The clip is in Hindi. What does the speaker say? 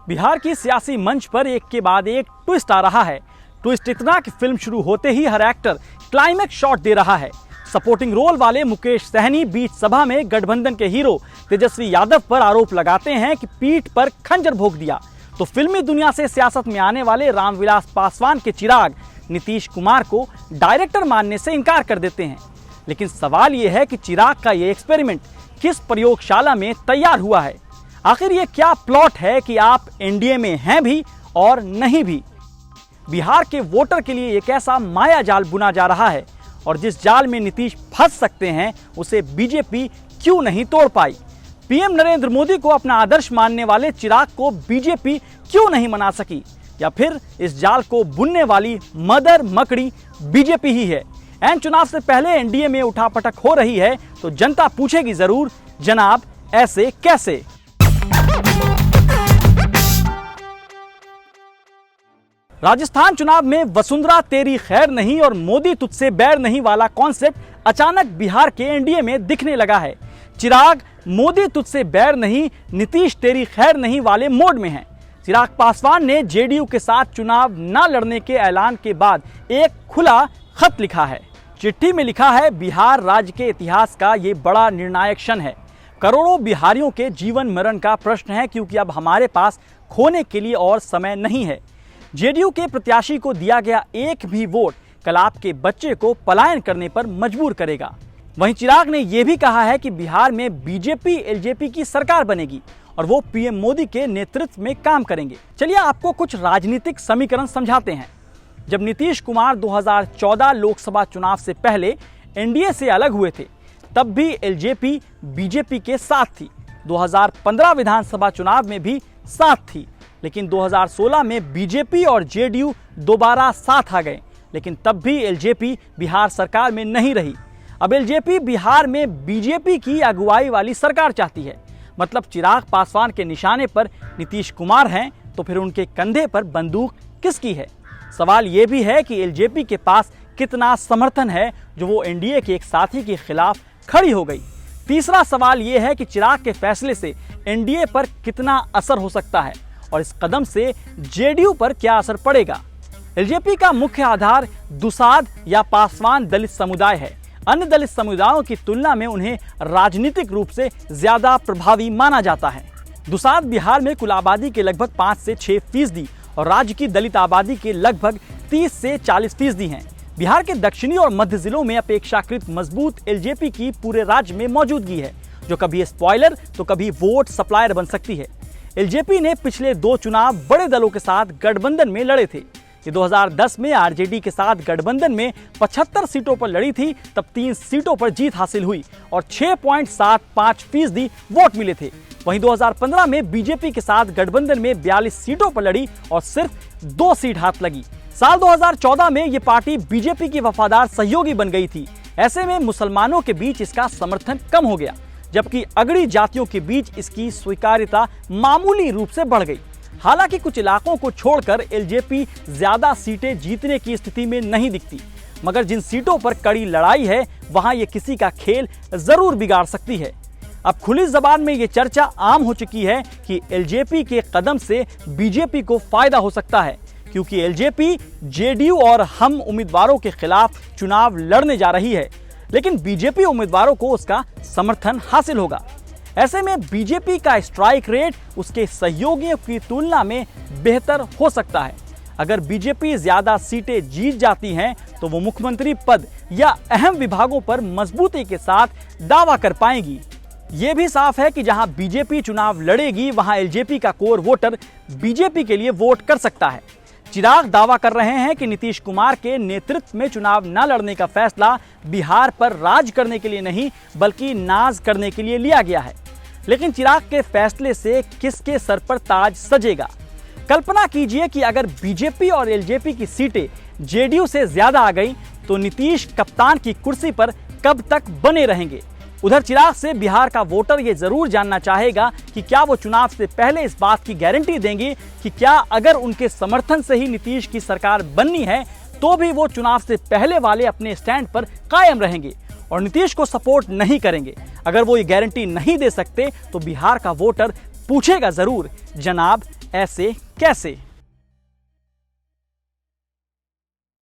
बिहार की सियासी मंच पर एक के बाद एक ट्विस्ट आ रहा है। ट्विस्ट इतना कि फिल्म शुरू होते ही हर एक्टर क्लाइमेक्स शॉट दे रहा है। सपोर्टिंग रोल वाले मुकेश सहनी बीच सभा में गठबंधन के हीरो तेजस्वी यादव पर आरोप लगाते हैं कि पीठ पर खंजर भोंक दिया, तो फिल्मी दुनिया से सियासत में आने वाले रामविलास पासवान के चिराग नीतीश कुमार को डायरेक्टर मानने से इनकार कर देते हैं। लेकिन सवाल यह है कि चिराग का ये एक्सपेरिमेंट किस प्रयोगशाला में तैयार हुआ है? आखिर ये क्या प्लॉट है कि आप एनडीए में हैं भी और नहीं भी? बिहार के वोटर के लिए एक ऐसा माया जाल बुना जा रहा है और जिस जाल में नीतीश फंस सकते हैं उसे बीजेपी क्यों नहीं तोड़ पाई? पीएम नरेंद्र मोदी को अपना आदर्श मानने वाले चिराग को बीजेपी क्यों नहीं मना सकी? या फिर इस जाल को बुनने वाली मदर मकड़ी बीजेपी ही है? एन चुनाव से पहले एनडीए में उठापटक हो रही है तो जनता पूछेगी जरूर, जनाब ऐसे कैसे? राजस्थान चुनाव में वसुंधरा तेरी खैर नहीं और मोदी तुझसे बैर नहीं वाला कॉन्सेप्ट अचानक बिहार के एनडीए में दिखने लगा है। चिराग मोदी तुझसे बैर नहीं, नीतीश तेरी खैर नहीं वाले मोड में हैं। चिराग पासवान ने जेडीयू के साथ चुनाव न लड़ने के ऐलान के बाद एक खुला खत लिखा है। चिट्ठी में लिखा है, बिहार राज्य के इतिहास का ये बड़ा निर्णायक क्षण है। करोड़ों बिहारियों के जीवन मरण का प्रश्न है, क्योंकि अब हमारे पास खोने के लिए और समय नहीं है। जेडीयू के प्रत्याशी को दिया गया एक भी वोट कल आपके बच्चे को पलायन करने पर मजबूर करेगा। वहीं चिराग ने यह भी कहा है कि बिहार में बीजेपी एलजेपी की सरकार बनेगी और वो पीएम मोदी के नेतृत्व में काम करेंगे। चलिए आपको कुछ राजनीतिक समीकरण समझाते हैं। जब नीतीश कुमार 2014 लोकसभा चुनाव से पहले एनडीए से अलग हुए थे, तब भी एलजेपी बीजेपी के साथ थी। 2015 विधानसभा चुनाव में भी साथ थी, लेकिन 2016 में बीजेपी और जेडीयू दोबारा साथ आ गए, लेकिन तब भी एलजेपी बिहार सरकार में नहीं रही। अब एलजेपी बिहार में बीजेपी की अगुवाई वाली सरकार चाहती है। मतलब चिराग पासवान के निशाने पर नीतीश कुमार हैं, तो फिर उनके कंधे पर बंदूक किसकी है? सवाल यह भी है कि एलजेपी के पास कितना समर्थन है जो वो एनडीए के एक साथी के खिलाफ खड़ी हो गई। तीसरा सवाल यह है कि चिराग के फैसले से एनडीए पर कितना असर हो सकता है और इस कदम से जेडीयू पर क्या असर पड़ेगा? एलजेपी का मुख्य आधार दुसाध या पासवान दलित समुदाय है। अन्य दलित समुदायों की तुलना में उन्हें राजनीतिक रूप से ज्यादा प्रभावी माना जाता है। दुसाध बिहार में कुल आबादी के लगभग 5 से 6% और राज्य की दलित आबादी के लगभग 30 से 40% हैं। बिहार के दक्षिणी और मध्य जिलों में अपेक्षाकृत मजबूत एलजेपी की पूरे राज्य में मौजूदगी है, जो कभी स्पॉइलर तो कभी वोट सप्लायर बन सकती है। एलजेपी ने पिछले 2 चुनाव बड़े दलों के साथ गठबंधन में लड़े थे। ये 2010 में आरजेडी के साथ गठबंधन में 75 सीटों पर लड़ी थी, तब 3 सीटों पर जीत हासिल हुई और 6.75% वोट मिले थे। वहीं 2015 में बीजेपी के साथ गठबंधन में 42 सीटों पर लड़ी और सिर्फ 2 सीट हाथ लगी। साल 2014 में ये पार्टी बीजेपी की वफादार सहयोगी बन गई थी। ऐसे में मुसलमानों के बीच इसका समर्थन कम हो गया, जबकि अगड़ी जातियों के बीच इसकी स्वीकार्यता मामूली रूप से बढ़ गई। हालांकि कुछ इलाकों को छोड़कर एलजेपी ज्यादा सीटें जीतने की स्थिति में नहीं दिखती, मगर जिन सीटों पर कड़ी लड़ाई है वहां ये किसी का खेल जरूर बिगाड़ सकती है। अब खुली जबान में ये चर्चा आम हो चुकी है कि एलजेपी के कदम से बीजेपी को फायदा हो सकता है, क्योंकि एलजेपी जेडीयू और हम उम्मीदवारों के खिलाफ चुनाव लड़ने जा रही है, लेकिन बीजेपी उम्मीदवारों को उसका समर्थन हासिल होगा। ऐसे में बीजेपी का स्ट्राइक रेट उसके सहयोगियों की तुलना में बेहतर हो सकता है। अगर बीजेपी ज्यादा सीटें जीत जाती हैं तो वो मुख्यमंत्री पद या अहम विभागों पर मजबूती के साथ दावा कर पाएंगी। ये भी साफ है कि जहां बीजेपी चुनाव लड़ेगी वहां एलजेपी का कोर वोटर बीजेपी के लिए वोट कर सकता है। चिराग दावा कर रहे हैं कि नीतीश कुमार के नेतृत्व में चुनाव न लड़ने का फैसला बिहार पर राज करने के लिए नहीं बल्कि नाज करने के लिए लिया गया है। लेकिन चिराग के फैसले से किसके सर पर ताज सजेगा? कल्पना कीजिए कि अगर बीजेपी और एलजेपी की सीटें जेडीयू से ज्यादा आ गई तो नीतीश कप्तान की कुर्सी पर कब तक बने रहेंगे? उधर चिराग से बिहार का वोटर ये जरूर जानना चाहेगा कि क्या वो चुनाव से पहले इस बात की गारंटी देंगे कि क्या अगर उनके समर्थन से ही नीतीश की सरकार बननी है तो भी वो चुनाव से पहले वाले अपने स्टैंड पर कायम रहेंगे और नीतीश को सपोर्ट नहीं करेंगे। अगर वो ये गारंटी नहीं दे सकते तो बिहार का वोटर पूछेगा जरूर, जनाब ऐसे कैसे?